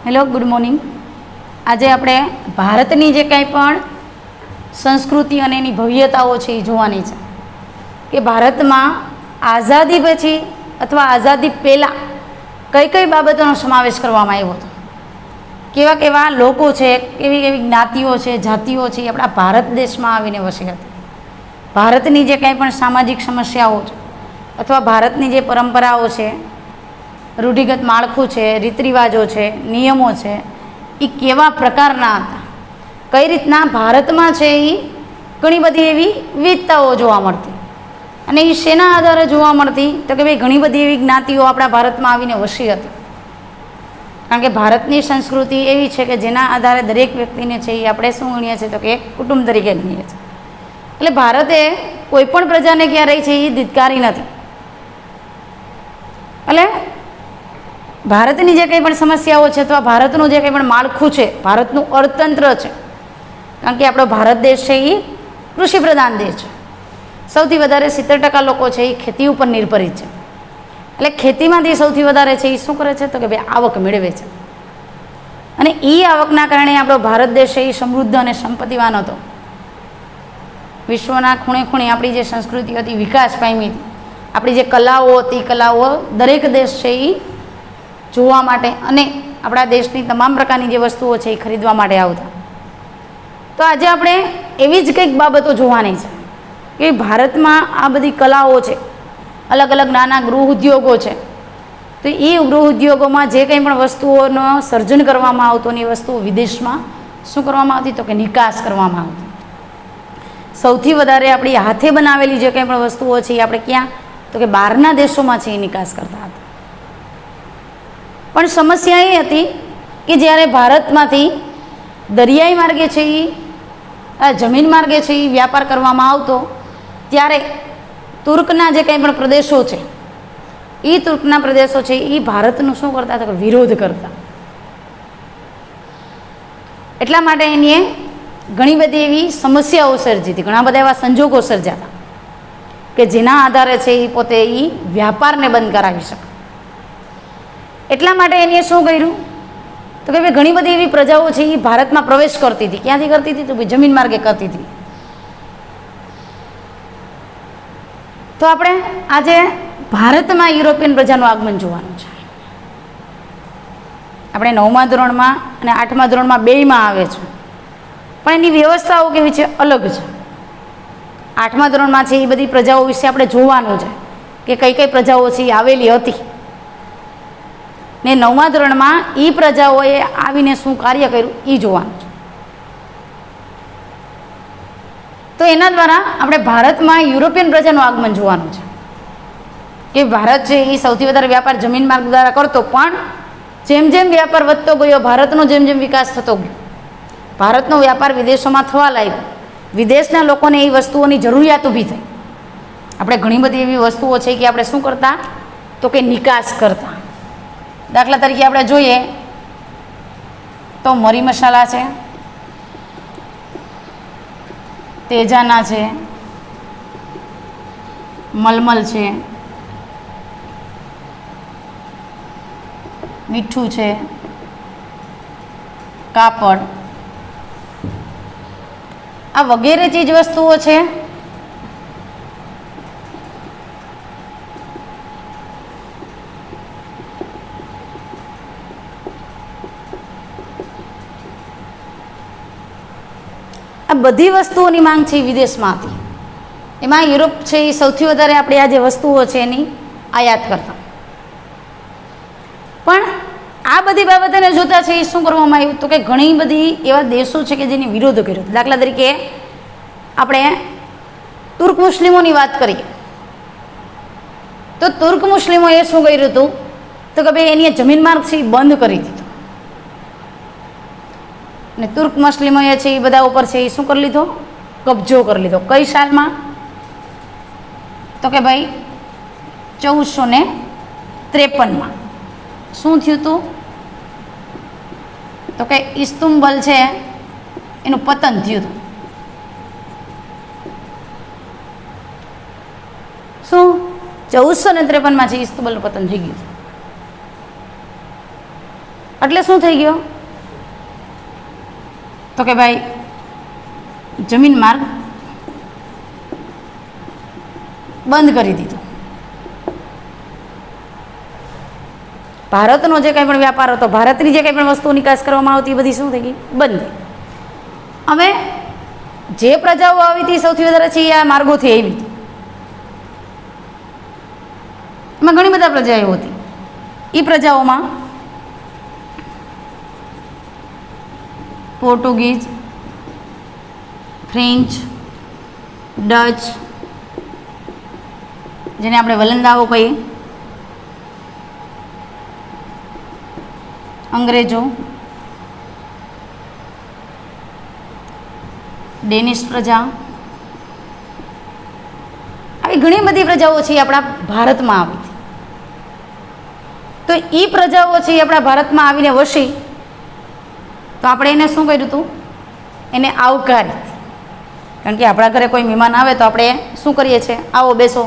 Hello, good morning. આજે આપણે ભારતની જે કંઈ પણ સંસ્કૃતિ અને એની ભવ્યતાઓ છે એ જોવાની છે કે ભારતમાં આઝાદી પછી અથવા આઝાદી પહેલાં કઈ કઈ બાબતોનો સમાવેશ કરવામાં આવ્યો હતો, કેવા કેવા લોકો છે, કેવી કેવી જ્ઞાતિઓ છે, જાતિઓ છે, એ આપણા ભારત દેશમાં આવીને વસી હતી. ભારતની જે કંઈ પણ સામાજિક સમસ્યાઓ છે અથવા ભારતની જે પરંપરાઓ છે, રૂઢિગત માળખું છે, રીત રિવાજો છે, નિયમો છે, એ કેવા પ્રકારના હતા, કઈ રીતના ભારતમાં છે એ ઘણી બધી એવી વિવિધતાઓ જોવા મળતી. અને એ શેના આધારે જોવા મળતી તો કે ભાઈ ઘણી બધી એવી જ્ઞાતિઓ આપણા ભારતમાં આવીને વસી હતી. કારણ કે ભારતની સંસ્કૃતિ એવી છે કે જેના આધારે દરેક વ્યક્તિને છે એ આપણે શું ગણીએ છીએ તો કે એક કુટુંબ તરીકે ગણીએ છીએ. એટલે ભારતે કોઈ પણ પ્રજાને ક્યાં રહી છે એ ધિક્કારી નથી. એટલે ભારતની જે કંઈ પણ સમસ્યાઓ છે અથવા ભારતનું જે કંઈ પણ માળખું છે, ભારતનું અર્થતંત્ર છે, કારણ કે આપણો ભારત દેશ છે એ કૃષિ પ્રધાન દેશ છે. સૌથી વધારે 70% લોકો છે એ ખેતી ઉપર નિર્ભરિત છે. એટલે ખેતીમાંથી સૌથી વધારે છે એ શું કરે છે તો કે ભાઈ આવક મેળવે છે. અને એ આવકના કારણે આપણો ભારત દેશ છે એ સમૃદ્ધ અને સંપત્તિવાન હતો. વિશ્વના ખૂણે ખૂણે આપણી જે સંસ્કૃતિ હતી વિકાસ પામી હતી. આપણી જે કલાઓ હતી, કલાઓ દરેક દેશ છે એ જોવા માટે અને આપણા દેશની તમામ પ્રકારની જે વસ્તુઓ છે એ ખરીદવા માટે આવતા. તો આજે આપણે એવી જ કંઈક બાબતો જોવાની છે કે ભારતમાં આ બધી કલાઓ છે, અલગ અલગ નાના ગૃહ ઉદ્યોગો છે, તો એ ગૃહ ઉદ્યોગોમાં જે કંઈ પણ વસ્તુઓનો સર્જન કરવામાં આવતું એ વસ્તુઓ વિદેશમાં શું કરવામાં આવતી તો કે નિકાસ કરવામાં આવતી. સૌથી વધારે આપણી હાથે બનાવેલી જે કંઈ પણ વસ્તુઓ છે એ આપણે ક્યાં તો કે બહારના દેશોમાં છે એ નિકાસ કરતા હતા. પણ સમસ્યા એ હતી કે જ્યારે ભારતમાંથી દરિયાઈ માર્ગે છે એ જમીન માર્ગે છે એ વ્યાપાર કરવામાં આવતો ત્યારે તુર્કના જે કંઈ પણ પ્રદેશો છે એ તુર્કના પ્રદેશો છે એ ભારતનું શું કરતા હતા વિરોધ કરતા. એટલા માટે એની ઘણી બધી એવી સમસ્યાઓ સર્જી હતી, ઘણા બધા એવા સંજોગો સર્જાતા કે જેના આધારે છે એ પોતે એ વ્યાપારને બંધ કરાવી શકે. એટલા માટે એને શું કર્યું તો કે ભાઈ ઘણી બધી એવી પ્રજાઓ છે એ ભારતમાં પ્રવેશ કરતી હતી. ક્યાંથી કરતી હતી તો ભાઈ જમીન માર્ગે કરતી હતી. તો આપણે આજે ભારતમાં યુરોપિયન પ્રજાનું આગમન જોવાનું છે. આપણે 9મા ધોરણમાં અને 8મા ધોરણમાં બેયમાં આવે છે, પણ એની વ્યવસ્થાઓ કેવી છે અલગ છે. 8મા ધોરણમાં છે એ બધી પ્રજાઓ વિશે આપણે જોવાનું છે કે કઈ કઈ પ્રજાઓ છે એ આવેલી હતી, ને 9મા ધોરણમાં એ પ્રજાઓએ આવીને શું કાર્ય કર્યું એ જોવાનું છે. તો એના દ્વારા આપણે ભારતમાં યુરોપિયન પ્રજાનું આગમન જોવાનું છે કે ભારત છે એ સૌથી વધારે વ્યાપાર જમીન માર્ગ દ્વારા કરતો, પણ જેમ જેમ વ્યાપાર વધતો ગયો, ભારતનો જેમ જેમ વિકાસ થતો ગયો, ભારતનો વ્યાપાર વિદેશોમાં થવા લાગ્યો, વિદેશના લોકોને એ વસ્તુઓની જરૂરિયાત ઊભી થઈ. આપણે ઘણી બધી એવી વસ્તુઓ છે કે આપણે શું કરતા તો કે નિકાસ કરતા. દાખલા તરીકે આપણે જોઈએ તો મરી મસાલા છે, તેજાના છે, મલમલ છે, મીઠું છે, કાપડ, આ વગેરે ચીજ વસ્તુઓ છે આ બધી વસ્તુઓની માંગ છે એ વિદેશમાં હતી. એમાં યુરોપ છે એ સૌથી વધારે આપણે આ જે વસ્તુઓ છે એની આયાત કરતા. પણ આ બધી બાબતોને જોતા છે એ શું કરવામાં આવ્યું તો કે ઘણી બધી એવા દેશો છે કે જેની વિરોધ કર્યો. દાખલા તરીકે આપણે તુર્ક મુસ્લિમોની વાત કરીએ તો તુર્ક મુસ્લિમોએ શું કર્યું હતું તો કે ભાઈ એની જમીન માર્ગ છે એ બંધ કરી દીધો. ને તુર્ક મુસ્લિમોએ છે એ બધા ઉપર છે એ શું કરી લીધો કબજો કરી લીધો. કઈ સાલમાં તો કે ભાઈ 1453માં શું થયું હતું તો કે ઇસ્તુંબલ છે એનું પતન થયું હતું. શું 1453માં છે ઇસ્તુંબલનું પતન થઈ ગયું હતું. એટલે શું થઈ ગયો તો કે ભાઈ જમીન માર્ગ બંધ કરી દીધો. ભારતનો જે કંઈ પણ વ્યાપાર હતો, ભારતની જે કંઈ પણ વસ્તુ નિકાસ કરવામાં આવતી એ બધી શું થઈ ગઈ? બંધ. હવે જે પ્રજાઓ આવી હતી સૌથી વધારે છે એ આ માર્ગોથી આવી હતી. એમાં ઘણી બધા પ્રજાઓ હતી. એ પ્રજાઓમાં પોર્ટુગીઝ, ફ્રેન્ચ, ડચ, જેને આપણે વલંદાઓ કહીએ, અંગ્રેજો, ડેનિશ પ્રજા, આવી ઘણી બધી પ્રજાઓ છે એ આપણા ભારતમાં આવી હતી. તો એ પ્રજાઓ છે એ આપણા ભારતમાં આવીને વસી, તો આપણે એને શું કર્યું હતું? એને આવકારી. કારણ કે આપણા ઘરે કોઈ મહેમાન આવે તો આપણે શું કરીએ છીએ? આવો, બેસો,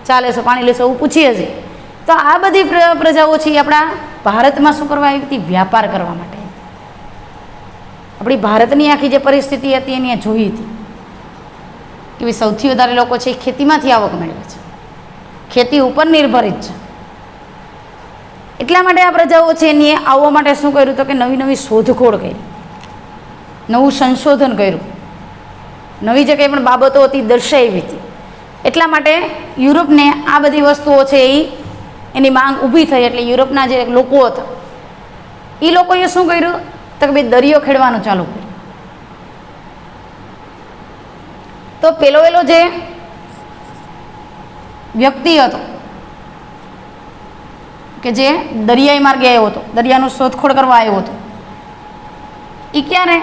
ચા લેશો, પાણી લેશો, એવું પૂછીએ છીએ. તો આ બધી પ્રજાઓ છે એ આપણા ભારતમાં શું કરવા આવી હતી? વ્યાપાર કરવા માટે. આપણી ભારતની આખી જે પરિસ્થિતિ હતી એની જોઈ હતી કે ભાઈ સૌથી વધારે લોકો છે એ ખેતીમાંથી આવક મેળવે છે, ખેતી ઉપર નિર્ભરિત છે. એટલા માટે આ પ્રજાઓ છે એની આવવા માટે શું કર્યું? તો કે નવી નવી શોધખોળ કરી, નવું સંશોધન કર્યું, નવી જે કંઈ પણ બાબતો હતી દર્શાવી હતી. એટલા માટે યુરોપને આ બધી વસ્તુઓ છે એની માંગ ઊભી થઈ. એટલે યુરોપના જે લોકો હતા એ લોકોએ શું કર્યું? તો કે ભાઈ દરિયો ખેડવાનું ચાલુ કર્યું. તો પેલો જે વ્યક્તિ હતો કે જે દરિયાઈ માર્ગે આવ્યો હતો, દરિયાનું શોધખોળ કરવા આવ્યો હતો, એ ક્યારે?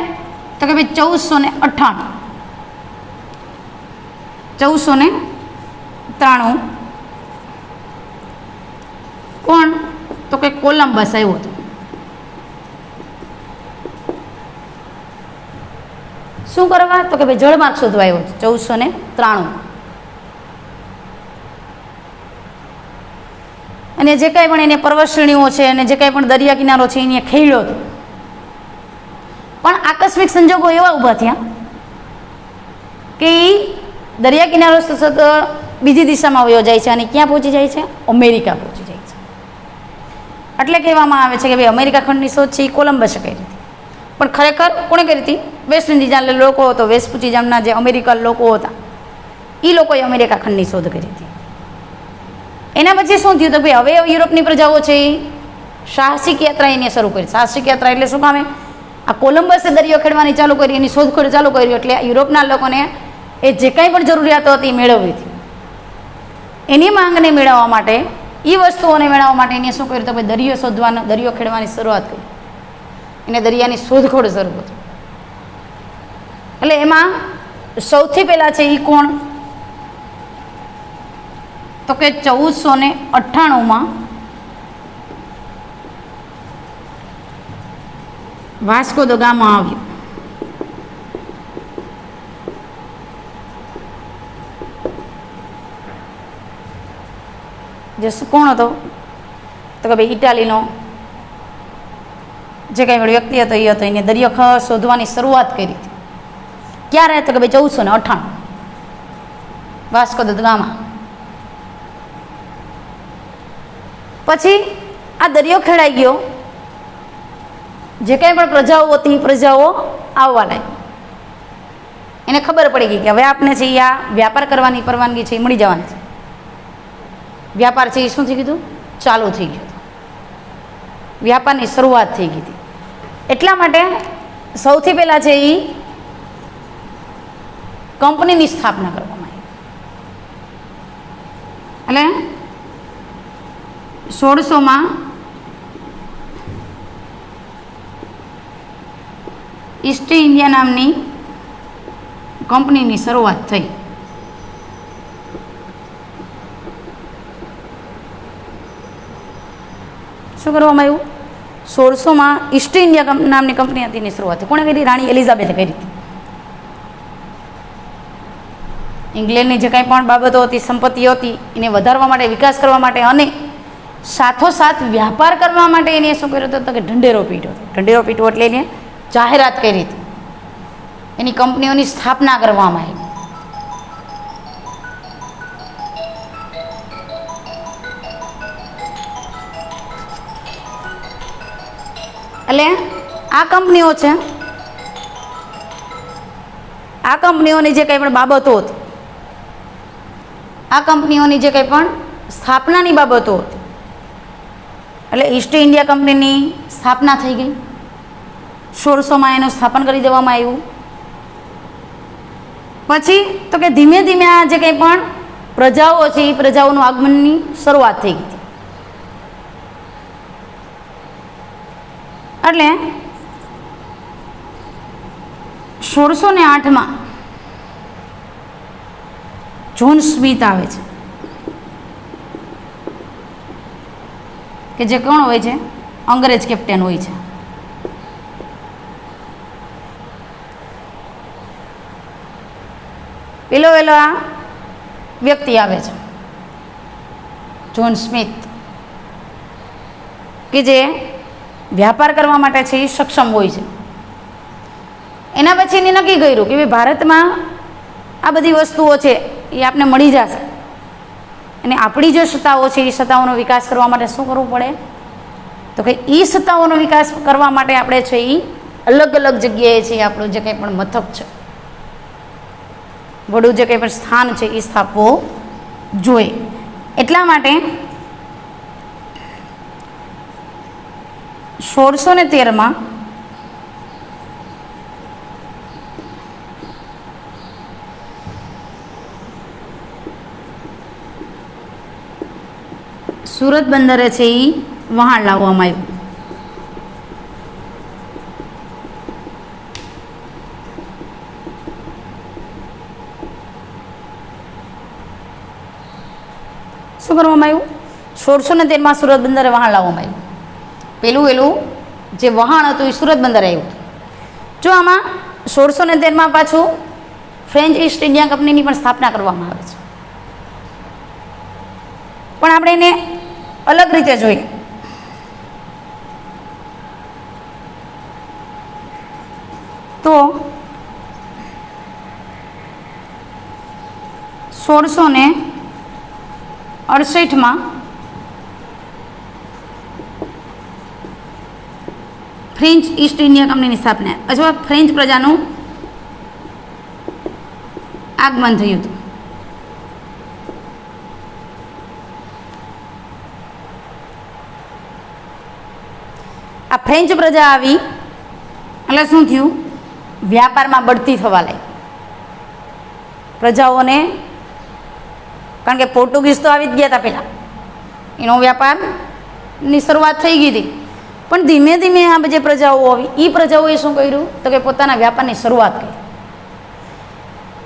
તો કે ભાઈ 1498, 1493. કોણ? તો કે કોલંબસ આવ્યો હતો. શું કરવા? તો કે ભાઈ જળમાર્ગ શોધવા આવ્યો હતો 1493. અને જે કાંઈ પણ એને પર્વત શ્રેણીઓ છે અને જે કાંઈ પણ દરિયા કિનારો છે એને ખેડ્યો હતો. પણ આકસ્મિક સંજોગો એવા ઊભા થયા કે દરિયા કિનારો સતત બીજી દિશામાં વયો જાય છે અને ક્યાં પહોંચી જાય છે? અમેરિકા પહોંચી જાય છે. એટલે કહેવામાં આવે છે કે ભાઈ અમેરિકા ખંડની શોધ છે એ કોલંબસે કરી હતી. પણ ખરેખર કોણે કરી હતી? વેસ્ટ ઇન્ડિઝના લોકો હતો, વેસ્પુચીજામના જે અમેરિકન લોકો હતા એ લોકોએ અમેરિકા ખંડની શોધ કરી હતી. એના પછી શું થયું? તો ભાઈ હવે યુરોપની પ્રજાઓ છે એ સાહસિક યાત્રા એને શરૂ કરી. સાહસિક યાત્રા એટલે શું કામે? આ કોલંબસે દરિયો ખેડવાની ચાલુ કરી, એની શોધખોળ ચાલુ કરી. એટલે યુરોપના લોકોને એ જે કાંઈ પણ જરૂરિયાતો હતી એ મેળવવી હતી. એની માંગને મેળવવા માટે, એ વસ્તુઓને મેળવવા માટે એને શું કર્યું? તો ભાઈ દરિયો શોધવાનો, દરિયો ખેડવાની શરૂઆત કરી. એને દરિયાની શોધખોળ શરૂ કરી. એટલે એમાં સૌથી પહેલાં છે એ કોણ? તો કે 1498 વાસ્કો દ ગામા આવ્યો. જે કોણ હતો? તો કે ભાઈ ઇટાલીનો જે કંઈ પણ વ્યક્તિ હતો એ હતો. એને દરિયો શોધવાની શરૂઆત કરી હતી. ક્યારે? તો કે ભાઈ 1498 વાસ્કો દ ગામા. પછી આ દરિયો ખેડાઈ ગયો. જે કંઈ પણ પ્રજાઓ હતી પ્રજાઓ આવવા લાગી. એને ખબર પડી ગઈ કે હવે આપણે છે આ વ્યાપાર કરવાની પરવાનગી છે એ મળી જવાની છે. વ્યાપાર છે એ શું થઈ ગયું? ચાલુ થઈ ગયું. વ્યાપારની શરૂઆત થઈ ગઈ હતી. એટલા માટે સૌથી પહેલાં છે એ કંપનીની સ્થાપના કરવામાં આવી. એટલે 1600 ઈસ્ટ ઇન્ડિયા નામની કંપનીની શરૂઆત થઈ. શું કરવામાં આવ્યું? 1600 ઈસ્ટ ઇન્ડિયા નામની કંપની હતી એની શરૂઆત થઈ. કોણે કરી? રાણી એલિઝાબેથે કરી હતી. ઇંગ્લેન્ડની જે કાંઈ પણ બાબતો હતી, સંપત્તિ હતી, એને વધારવા માટે, વિકાસ કરવા માટે અને સાથોસાથ વ્યાપાર કરવા માટે એને શું કર્યું હતું તો કે ઢંઢેરો પીટ્યો હતો. ઢંઢેરો પીટવો એટલે એને જાહેરાત કરી હતી, એની કંપનીઓની સ્થાપના કરવામાં આવી. એટલે આ કંપનીઓ છે, આ કંપનીઓની જે કંઈ પણ બાબતો હતી, આ કંપનીઓની જે કંઈ પણ સ્થાપનાની બાબતો હતી, એટલે ઈસ્ટ ઇન્ડિયા કંપનીની સ્થાપના થઈ ગઈ. 1600માં એનું સ્થાપન કરી દેવામાં આવ્યું. પછી તો કે ધીમે ધીમે આ જે કંઈ પણ પ્રજાઓ છે એ પ્રજાઓનું આગમનની શરૂઆત થઈ ગઈ. એટલે 1608માં જ્હોન સ્મિથ આવે છે, કે જે કોણ હોય છે? અંગ્રેજ કેપ્ટન હોય છે. પેલો આ વ્યક્તિ આવે છે જ્હોન સ્મિથ, કે જે વ્યાપાર કરવા માટે છે એ સક્ષમ હોય છે. એના પછી એને નક્કી કર્યું કે ભાઈ ભારતમાં આ બધી વસ્તુઓ છે એ આપને મળી જશે, અને આપણી જે સત્તાઓ છે એ સત્તાઓનો વિકાસ કરવા માટે શું કરવું પડે? તો કે એ સત્તાઓનો વિકાસ કરવા માટે આપણે છે એ અલગ અલગ જગ્યાએ છે આપણું જે કંઈ પણ મથક છે, વડું જે કંઈ પણ સ્થાન છે એ સ્થાપવો જોઈએ. એટલા માટે 1613માં સુરત બંદરે છે એ વહાણ લાવવામાં આવ્યું. શું કરવામાં આવ્યું? 1613માં સુરત બંદરે વહાણ લાવવામાં આવ્યું. પેલું જે વહાણ હતું એ સુરત બંદરે આવ્યું હતું. જો આમાં 1613માં પાછું ફ્રેન્ચ ઈસ્ટ ઇન્ડિયા કંપનીની પણ સ્થાપના કરવામાં આવે છે, પણ આપણે એને અલગ રીતે જોઈએ. તો 1668માં ફ્રેન્ચ ઈસ્ટ ઇન્ડિયા કંપનીની સ્થાપના અથવા ફ્રેન્ચ પ્રજાનું આગમન થયું હતું. આ ફ્રેન્ચ પ્રજા આવી એટલે શું થયું? વ્યાપારમાં બઢતી થવા લાગી પ્રજાઓને, કારણ કે પોર્ટુગીઝ તો આવી જ ગયા હતા પહેલાં, એનો વ્યાપારની શરૂઆત થઈ ગઈ હતી. પણ ધીમે ધીમે આ જે પ્રજાઓ આવી એ પ્રજાઓએ શું કર્યું તો કે પોતાના વ્યાપારની શરૂઆત કરી.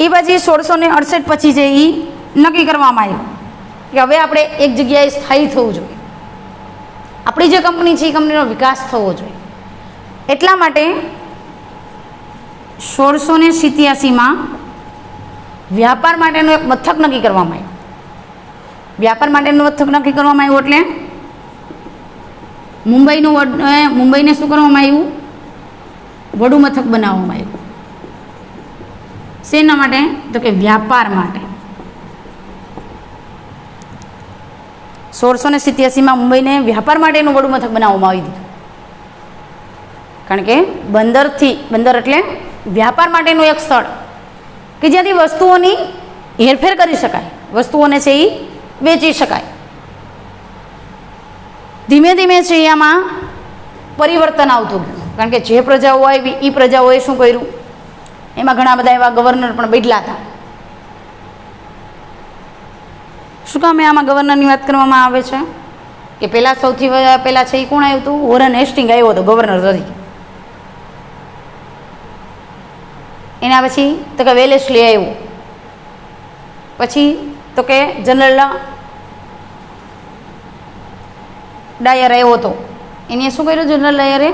એ પછી 1668 પછી છે એ નક્કી કરવામાં આવ્યું કે હવે આપણે એક જગ્યાએ સ્થાયી થવું જોઈએ, આપણી જે કંપની છે એ કંપનીનો વિકાસ થવો જોઈએ. એટલા માટે 1687માં વ્યાપાર માટેનું એક મથક નક્કી કરવામાં આવ્યું. વ્યાપાર માટેનું મથક નક્કી કરવામાં આવ્યું એટલે મુંબઈને શું કરવામાં આવ્યું? વડુ મથક બનાવવામાં આવ્યું. શેના માટે? તો કે વ્યાપાર માટે. 1687માં મુંબઈને વ્યાપાર માટેનું વડુ મથક બનાવવામાં આવી દીધું. કારણ કે બંદર એટલે વ્યાપાર માટેનું એક સ્થળ કે જ્યાંથી વસ્તુઓની હેરફેર કરી શકાય, વસ્તુઓને છે એ વેચી શકાય. ધીમે ધીમે છે આમાં પરિવર્તન આવતું ગયું, કારણ કે જે પ્રજાઓ આવી એ પ્રજાઓએ શું કર્યું? એમાં ઘણા બધા એવા ગવર્નર પણ બદલા હતા. શું કામ આમાં ગવર્નરની વાત કરવામાં આવે છે? કે સૌથી પહેલાં છે એ કોણ આવ્યું હતું? વોરન હેસ્ટિંગ આવ્યો હતો ગવર્નર તરીકે. એના પછી તો કે વેલેસ્લી આવ્યું, પછી તો કે જનરલ ડાયર આવ્યો હતો. એને શું કર્યું જનરલ ડાયરે?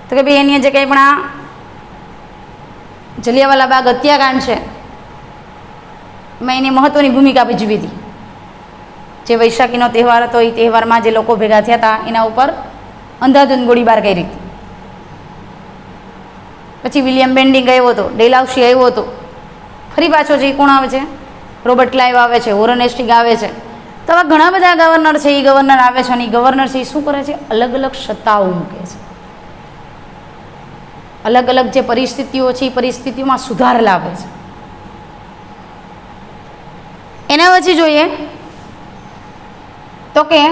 તો કે ભાઈ એની જે કંઈ પણ આ જલિયાવાલા બાગ હત્યાકાંડ છે એમાં એની મહત્ત્વની ભૂમિકા ભજવી હતી. જે વૈશાખીનો તહેવાર હતો એ તહેવારમાં જે લોકો ભેગા થયા હતા એના ઉપર અંધાધૂંધ ગોળીબાર કરી હતી. પછી વિલિયમ બેન્ડિંગ આવ્યો હતો, ડેલાઉસી આવ્યો હતો, ફરી પાછો છે એ કોણ આવે છે? રોબર્ટ ક્લાઇવ આવે છે, વોરન હેસ્ટિંગ આવે છે. તો આવા ઘણા બધા ગવર્નર છે, એ ગવર્નર આવે છે અને એ ગવર્નર છે એ શું કરે છે? અલગ અલગ સત્તાઓ મૂકે છે. અલગ અલગ જે પરિસ્થિતિઓ છે એ પરિસ્થિતિઓમાં સુધાર લાવે છે. એના પછી જોઈએ તો કે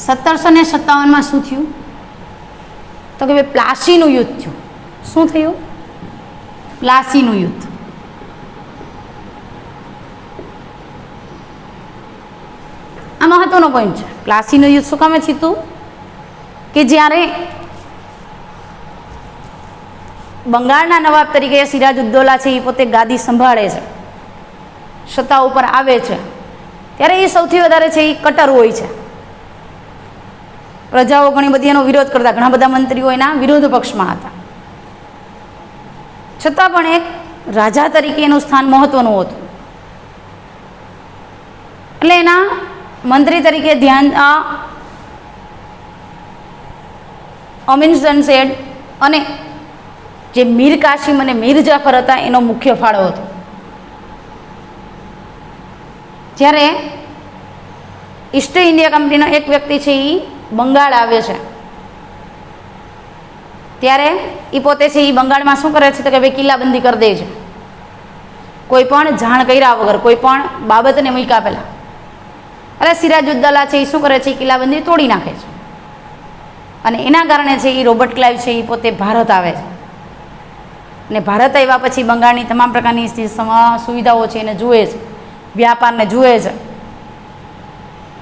(1757) શું થયું? તો કે ભાઈ પ્લાસીનું યુદ્ધ થયું. શું થયું? પ્લાસીનું યુદ્ધ. આ મહત્વનો પોઈન્ટ છે. પ્લાસીનું યુદ્ધ શું કામે થયું? કે જ્યારે બંગાળના નવાબ તરીકે સિરાજુદ્દૌલા છે એ પોતે ગાદી સંભાળે છે, સત્તા ઉપર આવે છે, ત્યારે એ સૌથી વધારે છે એ કટ્ટર હોય છે. પ્રજાઓ ઘણી બધી એનો વિરોધ કરતા, ઘણા બધા મંત્રીઓ એના વિરોધ પક્ષમાં હતા. છતાં પણ એક રાજા તરીકે એનું સ્થાન મહત્વનું હતું. એટલે એના મંત્રી તરીકે અમીન સનસેડ અને જે મીર કાસિમ અને મીર જાફર હતા એનો મુખ્ય ફાળો હતો. જ્યારે ઈસ્ટ ઇન્ડિયા કંપનીનો એક વ્યક્તિ છે એ બંગાળ આવે છે, ત્યારે એ પોતે છે એ બંગાળમાં શું કરે છે? તો કે ભાઈ કિલ્લાબંધી કરી દે છે, કોઈ પણ જાણ કર્યા વગર, કોઈ પણ બાબતને મૂક્યા પહેલાં. એટલે સિરાજુદ્દૌલા છે એ શું કરે છે? એ કિલ્લાબંધી તોડી નાખે છે. અને એના કારણે છે એ રોબર્ટ ક્લાઇવ છે એ પોતે ભારત આવે છે. અને ભારત આવ્યા પછી બંગાળની તમામ પ્રકારની સુવિધાઓ છે એને જુએ છે, વ્યાપારને જુએ છે.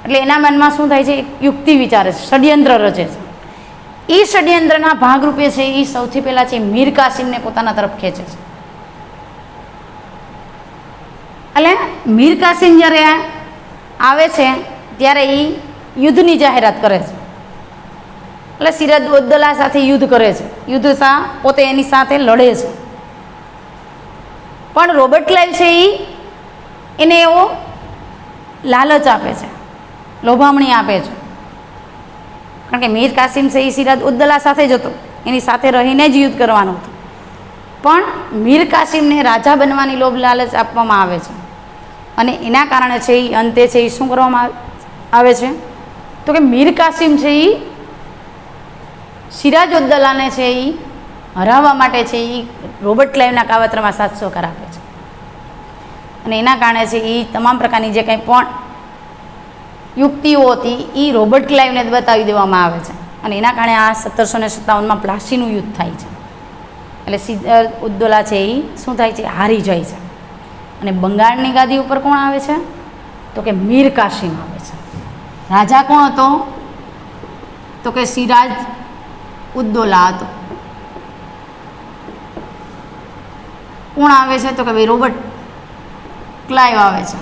એટલે એના મનમાં શું થાય છે? એક યુક્તિ વિચારે છે, ષડયંત્ર રચે છે. એ ષડયંત્રના ભાગરૂપે છે એ સૌથી પહેલાં છે મીર કાસિમને પોતાના તરફ ખેંચે છે. એટલે મીર કાસિમ જ્યારે આવે છે ત્યારે એ યુદ્ધની જાહેરાત કરે છે. એટલે સિરાજુદ્દૌલા સાથે યુદ્ધ કરે છે, પોતે એની સાથે લડે છે. પણ રોબર્ટ ક્લાઇવ છે એને એવો લાલચ આપે છે, લોભામણી આપે છે. કારણ કે મીર કાસિમ છે એ સિરાજુદ્દૌલા સાથે જ હતો, એની સાથે રહીને જ યુદ્ધ કરવાનો હતો. પણ મીર કાસિમને રાજા બનવાની લોભ લાલચ આપવામાં આવે છે. અને એના કારણે છે એ અંતે છે એ શું કરવામાં આવે છે? તો કે મીર કાસિમ છે એ સિરાજુદ્દૌલાને છે એ હરાવવા માટે છે એ રોબર્ટ ક્લાઇવના કાવતરામાં સાથ સહકાર આપે છે. અને એના કારણે છે એ તમામ પ્રકારની જે કંઈ પણ યુક્તિઓ હતી એ રોબર્ટ ક્લાઇવને જ બતાવી દેવામાં આવે છે. અને એના કારણે આ 1757માં પ્લાસીનું યુદ્ધ થાય છે. એટલે સિરાજુદ્દૌલા છે એ શું થાય છે? હારી જાય છે. અને બંગાળની ગાદી ઉપર કોણ આવે છે? તો કે મીર કાસિમ આવે છે. રાજા કોણ હતો? તો કે સિરાજુદ્દૌલા હતો. કોણ આવે છે? તો કે ભાઈ રોબર્ટ ક્લાઇવ આવે છે.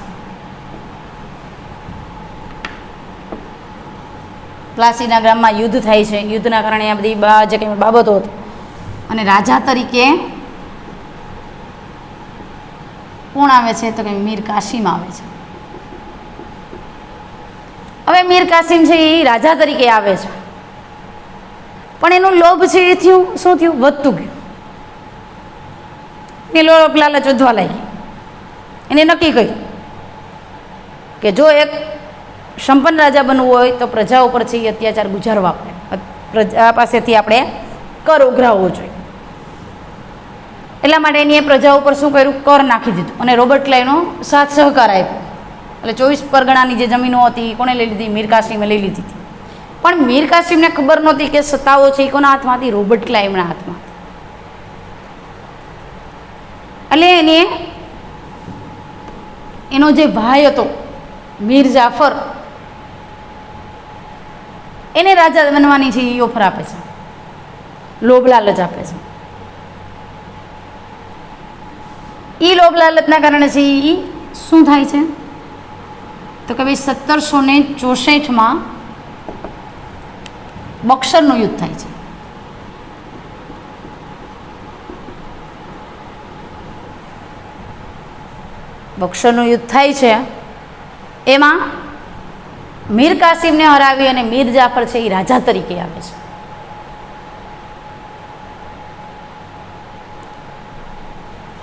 પ્લાસીના ગ્રામમાં યુદ્ધ થાય છે. યુદ્ધના કારણે આ બધી જે કંઈ બાબતો હતી. અને રાજા તરીકે કોણ આવે છે? તો કે મીર કાસિમ આવે છે. હવે મીર કાસિમ છે એ રાજા તરીકે આવે છે, પણ એનું લોભ છે એ થયું શું થયું? વધતું ગયું. એ લોભ લાલચ વધવા લાગી. એને નક્કી કર્યું કે જો એક સંપન્ન રાજા બનવું હોય તો પ્રજા ઉપર છે એ અત્યાચાર ગુજારવા પડે, પ્રજા પાસેથી આપણે કર ઉઘરાવવો જોઈએ. એટલા માટે એની એ પ્રજા ઉપર શું કર્યું? કર નાખી દીધું. અને રોબર્ટ ક્લાઇવનો સાથ સહકાર આપ્યો. એટલે 24 પરગણાની જે જમીનો હતી કોણે લઈ લીધી? મીર કાસિમે લઈ લીધી હતી. પણ મીર કાસિમને ખબર નહોતી કે સત્તાઓ છે એ કોના હાથમાં હતી? રોબર્ટ ક્લાઇવના હાથમાં. એટલે એનો જે ભાઈ હતો મીર જાફર, એને રાજા બનવાની છે એ ઓફર આપે છે, લોભ લાલચ આપે છે. એ લોભ લાલચના કારણે છે એ શું થાય છે? તો કે ભાઈ 1764માં બક્સરનું યુદ્ધ થાય છે. બક્સરનું યુદ્ધ થાય છે એમાં મીર કાસિમને હરાવી અને મીર જાફર છે એ રાજા તરીકે આવે છે.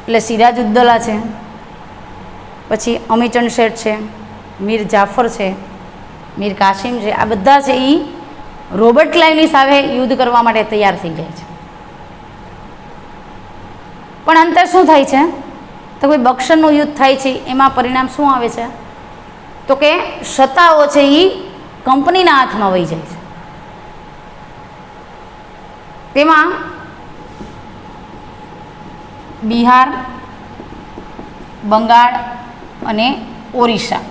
એટલે સિરાજ ઉદ્દૌલા છે, પછી અમીચંદ શેઠ છે, મીર જાફર છે, મીર કાસિમ છે, આ બધા છે એ રોબર્ટ ક્લાઇવની સામે યુદ્ધ કરવા માટે તૈયાર થઈ જાય છે. પણ અંતે શું થાય છે તો કોઈ બક્સરનું યુદ્ધ થાય છે, એમાં પરિણામ શું આવે છે તો કે સત્તાઓ છે એ કંપનીના હાથમાં વહી જાય છે. તેમાં બિહાર, બંગાળ અને ઓરિસ્સા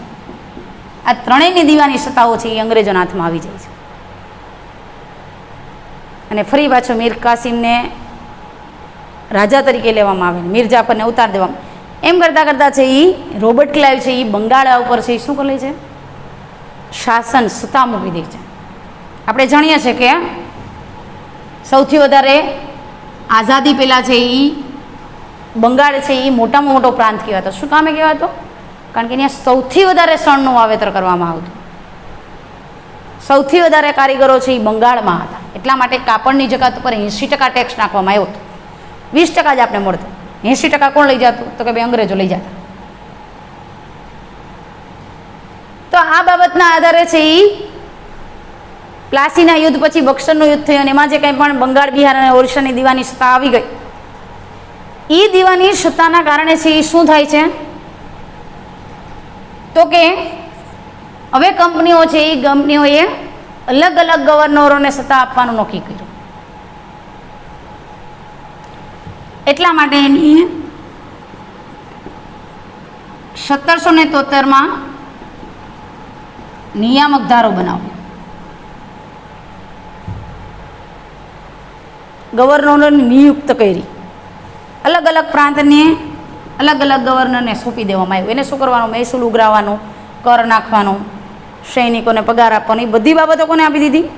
આ ત્રણેયની દીવાની સત્તાઓ છે એ અંગ્રેજોના હાથમાં આવી જાય છે. અને ફરી પાછો મીર કાસિમને રાજા તરીકે લેવામાં આવે, મીર જાફરને ઉતાર દેવામાં. એમ કરતાં કરતાં છે એ રોબર્ટ ક્લાઇવ છે એ બંગાળ ઉપર છે એ શું કરી લે છે, શાસન સત્તા મૂકી દે છે. આપણે જાણીએ છીએ કે સૌથી વધારે આઝાદી પહેલાં છે એ બંગાળ છે એ મોટામાં મોટો પ્રાંત કહેવાતો. શું કામે કહેવાતો? કારણ કે ત્યાં સૌથી વધારે શણનું વાવેતર કરવામાં આવતું, સૌથી વધારે કારીગરો છે એ બંગાળમાં હતા. એટલા માટે કાપડની જકાત ઉપર 80% ટેક્સ નાખવામાં આવ્યો હતો. 20% જ આપણે મળતો, 80% કોણ લઈ જતું તો કે ભાઈ અંગ્રેજો લઈ જતા. તો આ બાબતના આધારે છે એ પ્લાસીના યુદ્ધ પછી બક્સરનું યુદ્ધ થયું અને એમાં જે કંઈ પણ બંગાળ, બિહાર અને ઓરિસ્સાની દીવાની સત્તા આવી ગઈ, એ દીવાની સત્તાના કારણે છે એ શું થાય છે તો કે હવે કંપનીઓ છે એ કંપનીઓએ અલગ અલગ ગવર્નરોને સત્તા આપવાનું નક્કી કર્યું. એટલા માટે એની 1773માં નિયામક ધારો બનાવ્યો. ગવર્નરોને નિયુક્ત કરી, અલગ અલગ પ્રાંતને અલગ અલગ ગવર્નરને સોંપી દેવામાં આવ્યું. એને શું કરવાનું? મહેસૂલ ઉઘરાવવાનું, કર નાખવાનું, સૈનિકોને પગાર આપવાનો, એ બધી બાબતો કોને આપી દીધી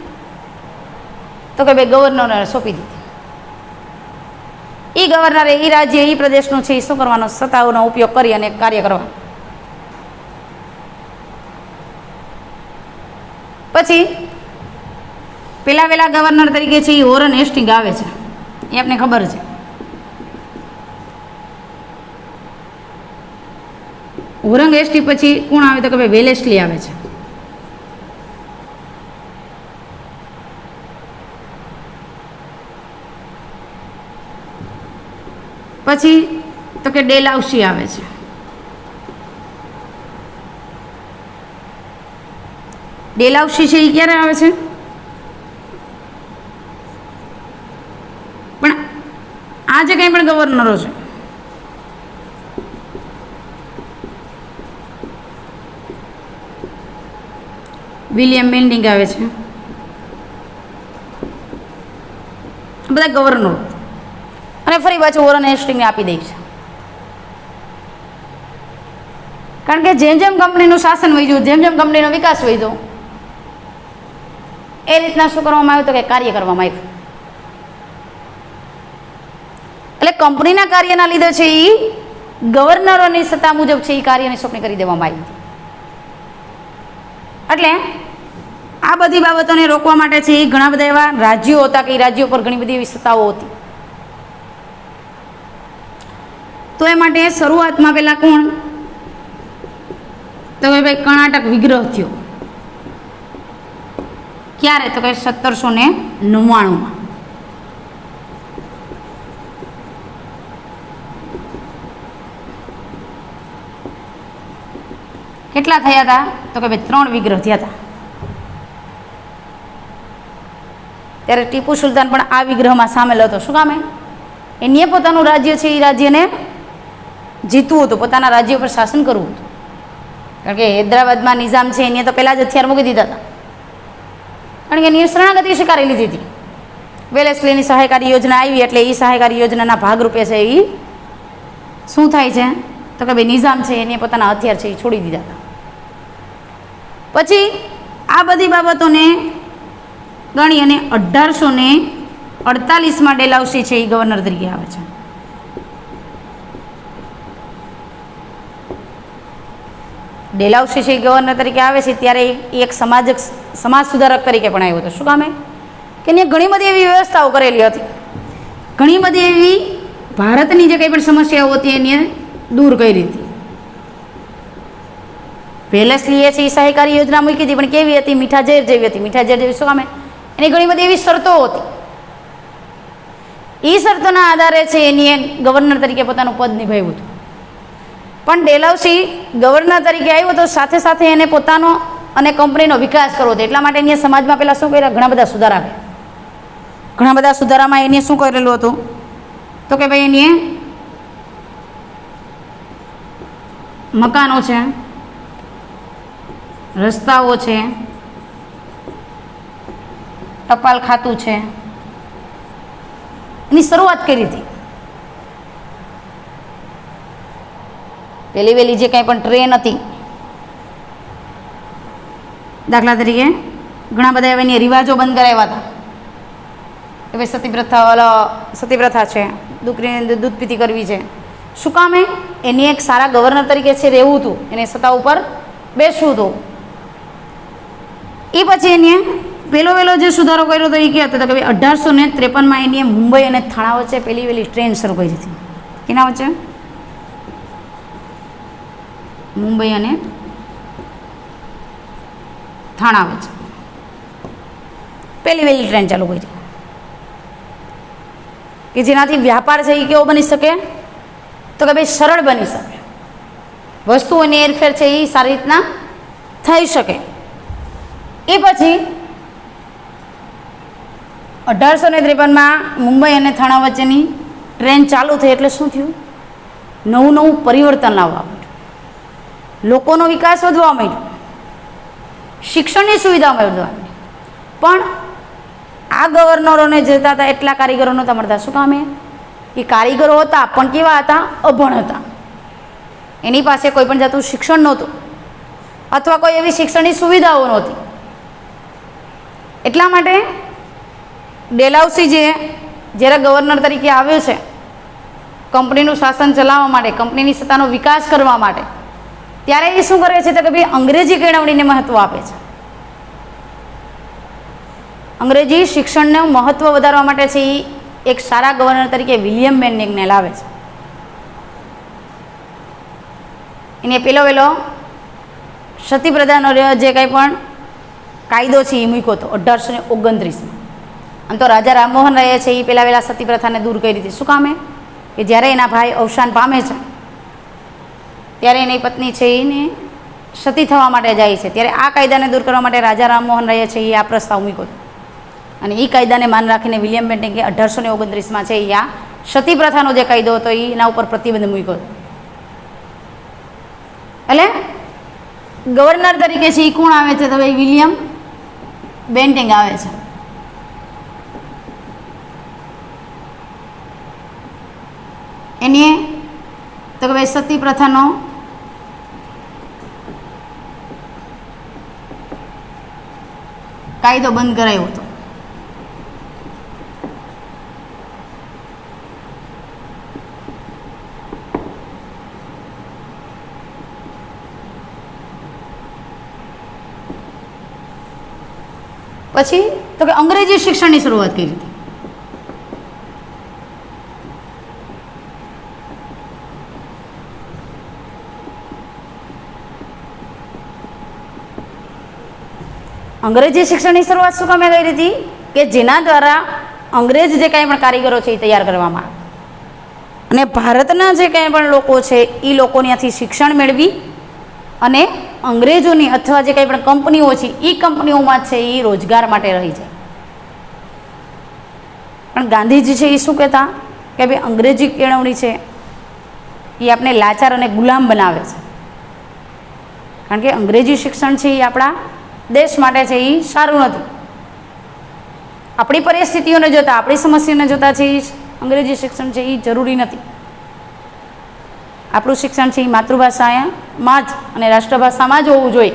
તો કે ભાઈ ગવર્નરને સોંપી દીધી. એ ગવર્નરે એ રાજ્ય, એ પ્રદેશનું છે એ શું કરવાનો? સત્તાઓનો ઉપયોગ કરી અને કાર્ય કરવાનું. પછી પેલા ગવર્નર તરીકે છે એ વોરન હેસ્ટિંગ આવે છે, એ આપને ખબર છે. વોરન હેસ્ટિંગ પછી કોણ આવે તો કે ભાઈ વેલેસ્લી આવે છે. પછી તો કે ડેલાઉસી આવે છે. ડેલાઉસી છે એ ક્યારે આવે છે? પણ આ જે કંઈ પણ ગવર્નરો છે વિલિયમ બેન્ડિંગ આવે છે, બધા ગવર્નરો, અને ફરી પાછું વોરન હેસ્ટિંગને આપી દે છે. કારણ કે જેમ જેમ કંપનીનું શાસન વધ્યું, જેમ જેમ કંપનીનો વિકાસ વધ્યો, એ રીતના શું કરવામાં આવ્યું તો કે કાર્ય કરવામાં આવ્યું. એટલે કંપનીના કાર્યના લીધે છે એ ગવર્નરોની સત્તા મુજબ છે એ કાર્યની સોંપણી કરી દેવામાં આવી. એટલે આ બધી બાબતોને રોકવા માટે છે એ ઘણા બધા એવા રાજ્યો હતા કે એ રાજ્યો પર ઘણી બધી એવી સત્તાઓ હતી. તો એ માટે શરૂઆતમાં પહેલાં કોણ તો કે ભાઈ કર્ણાટક વિગ્રહ થયો. ક્યારે તો કે 1799માં. કેટલા થયા હતા તો કે ભાઈ 3 વિગ્રહ થયા હતા. ત્યારે ટીપુ સુલતાન પણ આ વિગ્રહમાં સામેલ હતો. શું કામે? એને પોતાનું રાજ્ય છે એ રાજ્યને જીતવું હતું, પોતાના રાજ્ય પર શાસન કરવું હતું. કારણ કે હૈદરાબાદમાં નિઝામ છે એને તો પહેલાં જ હથિયાર મૂકી દીધા હતા, કારણ કે એની શરણાગતિ સ્વીકારી લીધી હતી. વેલેસ્લીની સહાયકારી યોજના આવી એટલે એ સહાયકારી યોજનાના ભાગરૂપે છે એ શું થાય છે તો કે ભાઈ નિઝામ છે એને પોતાના હથિયાર છે એ છોડી દીધા હતા. પછી આ બધી બાબતોને ગણી અને 1848માં ડેલાઉસી છે એ ગવર્નર તરીકે આવે છે. ડેલહાઉસી છે ગવર્નર તરીકે આવે છે ત્યારે એ એક સમાજ સુધારક તરીકે પણ આવ્યો હતો. શું કામે? કે એને ઘણી બધી એવી વ્યવસ્થાઓ કરેલી હતી, ઘણી બધી એવી ભારતની જે કંઈ પણ સમસ્યાઓ હતી એને દૂર કરી હતી. વેલેસ્લીએ છે એ સહકારી યોજના મૂકી હતી, પણ કેવી હતી? મીઠા ઝેર જેવી હતી. મીઠા ઝેર જેવી શું કામે? એની ઘણી બધી એવી શરતો હતી. એ શરતોના આધારે છે એની ગવર્નર તરીકે પોતાનું પદ નિભાવ્યું હતું. પણ ડેલહાઉસી ગવર્નર તરીકે આવ્યો તો સાથે સાથે એને પોતાનો અને કંપનીનો વિકાસ કરવો હતો. એટલા માટે એને સમાજમાં પહેલાં શું કર્યા? ઘણા બધા સુધારા કર્યા. ઘણા બધા સુધારામાં એને શું કરેલું હતું? તો કે ભાઈ એને મકાનો છે, રસ્તાઓ છે, ટપાલ ખાતું છે, એની શરૂઆત કરી હતી. પહેલી વહેલી જે કાંઈ પણ ટ્રેન હતી, દાખલા તરીકે ઘણા બધા એવા એની રિવાજો બંધ કરાવ્યા હતા કે ભાઈ સતી પ્રથા છે, દીકરીને દૂધ પીતી કરવી છે. શું કામે? એની એક સારા ગવર્નર તરીકે છે રહેવું હતું, એને સત્તા ઉપર બેસવું હતું. એ પછી એને પહેલો જે સુધારો કર્યો હતો એ કહેતો હતો કે ભાઈ 1853માં એની મુંબઈ અને થાણા વચ્ચે પહેલી વહેલી ટ્રેન શરૂ કરી હતી. કેના વચ્ચે? મુંબઈ અને થાણા વચ્ચે પહેલી વહેલી ટ્રેન ચાલુ કરી કે જેનાથી વ્યાપાર છે એ કેવો બની શકે? તો કે ભાઈ સરળ બની શકે, વસ્તુઓની હેરફેર છે એ સારી રીતના થઈ શકે. એ પછી 1853માં મુંબઈ અને થાણા વચ્ચેની ટ્રેન ચાલુ થઈ એટલે શું થયું? નવું પરિવર્તન લાવવા માંડ્યું, લોકોનો વિકાસ વધવા માંડ્યો, શિક્ષણની સુવિધા વધવા માંડી. પણ આ ગવર્નરોને જતા હતા એટલા કારીગરો નહોતા મળતા. શું કામે? એ કારીગરો હતા પણ કેવા હતા? અભણ હતા. એની પાસે કોઈ પણ જાતનું શિક્ષણ નહોતું અથવા કોઈ એવી શિક્ષણની સુવિધાઓ નહોતી. એટલા માટે ડેલહાઉસી જ્યારે ગવર્નર તરીકે આવ્યો છે કંપનીનું શાસન ચલાવવા માટે, કંપનીની સત્તાનો વિકાસ કરવા માટે, ત્યારે એ શું કરે છે તો કે ભાઈ અંગ્રેજી કેળવણીને મહત્ત્વ આપે છે. અંગ્રેજી શિક્ષણનું મહત્ત્વ વધારવા માટે છે એ એક સારા ગવર્નર તરીકે વિલિયમ બેન્ટિંગને લાવે છે. એને પહેલો સતી પ્રધાનો જે કંઈ પણ કાયદો છે એ મૂક્યો હતો 1829માં. આમ તો રાજા રામમોહન રાયે છે એ પહેલાં સતી પ્રથાને દૂર કરી હતી. શું કામે? કે જ્યારે એના ભાઈ અવસાન પામે છે ત્યારે એની પત્ની છે એને સતી થવા માટે જાય છે, ત્યારે આ કાયદાને દૂર કરવા માટે રાજા રામમોહન રાયે છે એ આ પ્રસ્તાવ મૂક્યો હતો. અને એ કાયદાને માન રાખીને વિલિયમ બેન્ટિંગે 1829માં છે એ આ સતી પ્રથાનો જે કાયદો હતો એના ઉપર પ્રતિબંધ મૂક્યો હતો. એટલે ગવર્નર તરીકે છે એ કોણ આવે છે? તો ભાઈ વિલિયમ બેન્ટિંગ આવે છે. એની તો કે ભાઈ સતી પ્રથાનો કાયદો બંધ કરાયો હતો. પછી તો કે અંગ્રેજી શિક્ષણની શરૂઆત કરી હતી. અંગ્રેજી શિક્ષણની શરૂઆત શું કામે કરી હતી? કે જેના દ્વારા અંગ્રેજ જે કાંઈ પણ કારીગરો છે એ તૈયાર કરવામાં આવે અને ભારતના જે કાંઈ પણ લોકો છે એ લોકો ત્યાંથી શિક્ષણ મેળવી અને અંગ્રેજોની અથવા જે કંઈ પણ કંપનીઓ છે એ કંપનીઓમાં છે એ રોજગાર માટે રહી જાય. પણ ગાંધીજી છે એ શું કહેતા કે ભાઈ અંગ્રેજી કેળવણી છે એ આપણે લાચાર અને ગુલામ બનાવે છે, કારણ કે અંગ્રેજી શિક્ષણ છે એ આપણા દેશ માટે છે એ સારું નથી. આપણી પરિસ્થિતિઓને જોતાં, આપણી સમસ્યાને જોતાં છે એ અંગ્રેજી શિક્ષણ છે એ જરૂરી નથી. આપણું શિક્ષણ છે એ માતૃભાષામાં જ અને રાષ્ટ્રભાષામાં જ હોવું જોઈએ.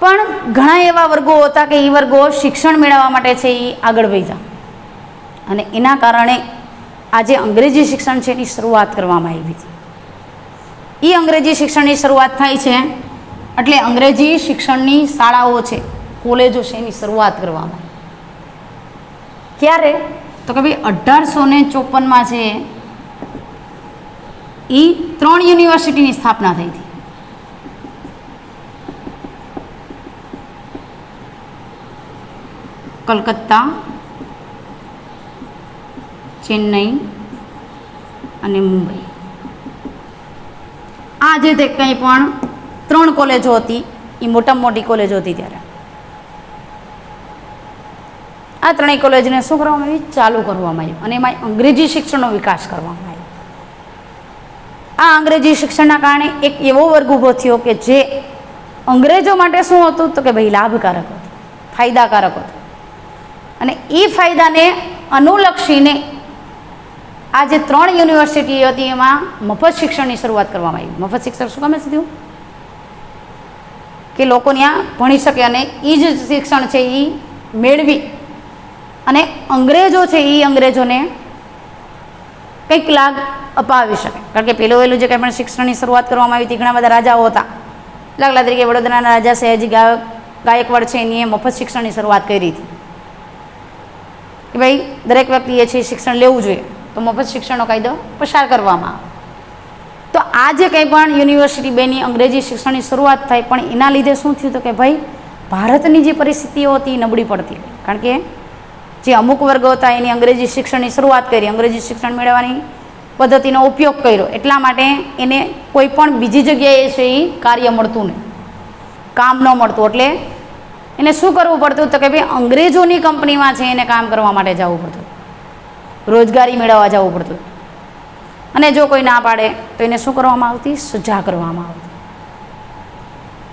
પણ ઘણા એવા વર્ગો હતા કે એ વર્ગો શિક્ષણ મેળવવા માટે છે એ આગળ વધ્યા અને એના કારણે આજે અંગ્રેજી શિક્ષણ છે એની શરૂઆત કરવામાં આવી હતી. એ અંગ્રેજી શિક્ષણની શરૂઆત થાય છે, એટલે અંગ્રેજી શિક્ષણની શાળાઓ છે, કોલેજો છે, એની શરૂઆત કરવામાં આવી. ક્યારે? તો કે ભાઈ 1854 છે એ 3 યુનિવર્સિટીની સ્થાપના થઈ હતી. કલકત્તા, ચેન્નઈ અને મુંબઈ. આ જે તે કંઈ પણ 3 કોલેજો હતી એ મોટામાં મોટી કોલેજો હતી. ત્યારે આ 3 કોલેજને શું કરવામાં આવી? ચાલુ કરવામાં આવ્યું અને એમાં અંગ્રેજી શિક્ષણનો વિકાસ કરવામાં આવ્યો. આ અંગ્રેજી શિક્ષણના કારણે એક એવો વર્ગ ઊભો થયો કે જે અંગ્રેજો માટે શું હતું? તો કે ભાઈ લાભકારક હતું, ફાયદાકારક હતું. અને એ ફાયદાને અનુલક્ષીને આ જે 3 યુનિવર્સિટી હતી એમાં મફત શિક્ષણની શરૂઆત કરવામાં આવી. મફત શિક્ષણ શું કામે થયું? કે લોકો ત્યાં ભણી શકે અને એ જ શિક્ષણ છે એ મેળવી અને અંગ્રેજો છે એ અંગ્રેજોને કંઈક લાભ અપાવી શકે. કારણ કે પહેલું જે કંઈ પણ શિક્ષણની શરૂઆત કરવામાં આવી હતી, ઘણા બધા રાજાઓ હતા. દાખલા તરીકે વડોદરાના રાજા સયાજી ગાયકવાડ છે, એની મફત શિક્ષણની શરૂઆત કરી હતી કે ભાઈ દરેક વ્યક્તિએ છે શિક્ષણ લેવું જોઈએ, તો મફત શિક્ષણનો કાયદો પસાર કરવામાં આવે. તો આ જે કંઈ પણ યુનિવર્સિટી બેની અંગ્રેજી શિક્ષણની શરૂઆત થાય, પણ એના લીધે શું થયું? તો કે ભાઈ ભારતની જે પરિસ્થિતિઓ હતી એ નબળી પડતી હતી. કારણ કે જે અમુક વર્ગો હતા એની અંગ્રેજી શિક્ષણની શરૂઆત કરી, અંગ્રેજી શિક્ષણ મેળવવાની પદ્ધતિનો ઉપયોગ કર્યો, એટલા માટે એને કોઈ પણ બીજી જગ્યાએ છે એ કાર્ય મળતું નહીં, કામ ન મળતું. એટલે એને શું કરવું પડતું? તો કે ભાઈ અંગ્રેજોની કંપનીમાં છે એને કામ કરવા માટે જવું પડતું, રોજગારી મેળવવા જવું પડતું. અને જો કોઈ ના પાડે તો એને શું કરવામાં આવતી? સજા કરવામાં આવતી.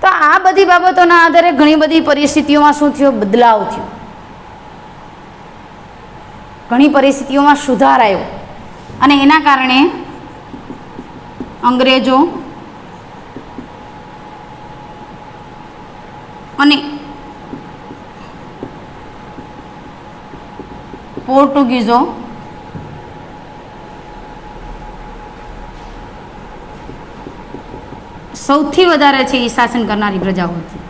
તો આ બધી બાબતોના આધારે ઘણી બધી પરિસ્થિતિઓમાં શું થયો? બદલાવ થયો. ઘણી પરિસ્થિતિઓમાં સુધાર આવ્યો અને એના કારણે અંગ્રેજો અને પોર્ટુગીઝો સૌથી વધારે છે એ શાસન કરનારી પ્રજાઓ હતી.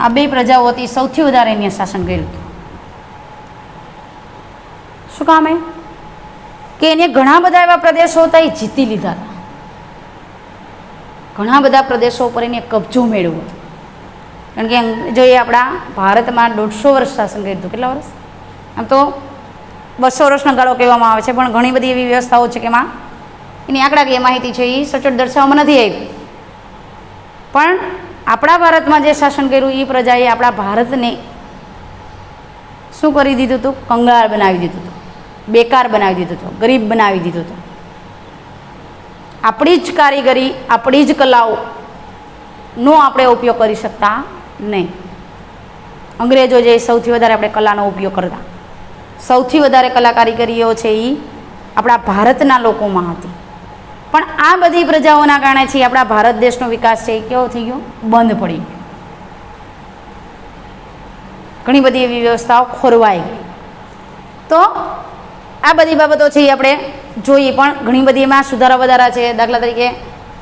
આ 2 પ્રજાઓ હતી સૌથી વધારે એને શાસન કર્યું હતું. શું કામ એ? કે એને ઘણા બધા એવા પ્રદેશો હતા એ જીતી લીધા હતા. ઘણા બધા પ્રદેશો ઉપર એને કબજો મેળવ્યો હતો. કારણ કે જો એ આપણા ભારતમાં 150 વર્ષ શાસન કર્યું હતું. કેટલા વર્ષ? આમ તો 200 વર્ષનો ગાળો કહેવામાં આવે છે, પણ ઘણી બધી એવી વ્યવસ્થાઓ છે કે એમાં એની આંકડાકીય માહિતી છે એ સચોટ દર્શાવવામાં નથી આવી. પણ આપણા ભારતમાં જે શાસન કર્યું એ પ્રજાએ આપણા ભારતને શું કરી દીધું હતું? કંગાળ બનાવી દીધું હતું, બેકાર બનાવી દીધું હતું, ગરીબ બનાવી દીધું હતું. આપણી જ કારીગરી, આપણી જ કલાઓનો આપણે ઉપયોગ કરી શકતા નહીં. અંગ્રેજો જે સૌથી વધારે આપણે કલાનો ઉપયોગ કરતા, સૌથી વધારે કલા કારીગરીઓ છે એ આપણા ભારતના લોકોમાં હતી. પણ આ બધી પ્રજાઓના કારણે છે આપણા ભારત દેશનો વિકાસ છે એ કેવો થઈ ગયો? બંધ પડી ગયો. ઘણી બધી એવી વ્યવસ્થાઓ ખોરવાઈ ગઈ. તો આ બધી બાબતો છે એ આપણે જોઈએ, પણ ઘણી બધી એમાં સુધારા વધારા છે. દાખલા તરીકે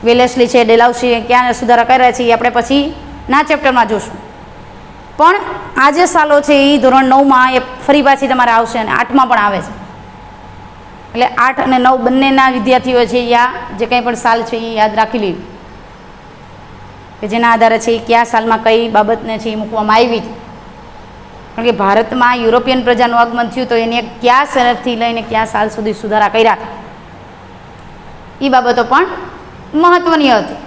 વેલેસ્લી છે, ડેલાઉસીએ ક્યાં સુધારા કર્યા છે એ આપણે પછી ના ચેપ્ટરમાં જોશું. પણ આ જે સાલો છે એ ધોરણ 9માં એ ફરી પાછી તમારે આવશે અને 8માં પણ આવે છે. એટલે 8 અને 9 બંનેના વિદ્યાર્થીઓ છે આ જે કંઈ પણ સાલ છે એ યાદ રાખી લેવી કે જેના આધારે છે એ કયા સાલમાં કઈ બાબતને છે એ મૂકવામાં આવી હતી. કારણ કે ભારતમાં યુરોપિયન પ્રજાનું આગમન થયું તો એને કયા શરતથી લઈને કયા સાલ સુધી સુધારા કર્યા હતા એ બાબતો પણ મહત્ત્વની હતી.